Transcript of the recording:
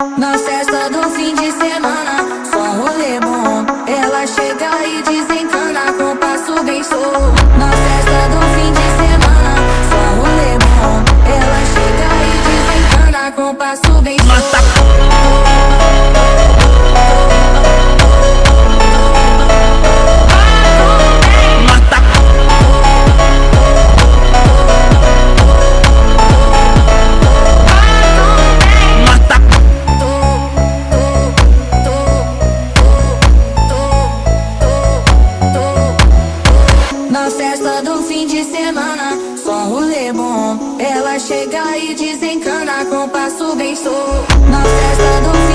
Na festa do fim de semana, só rolê bom. Ela chega e desencana com passo bem solto. Na festa do fim de semana, só rolê bom. Ela chega e desencana com passo bem solto. Na festa do fim de semana, só rolê bom. Ela chega e desencana com passo bem solto. Na festa do fim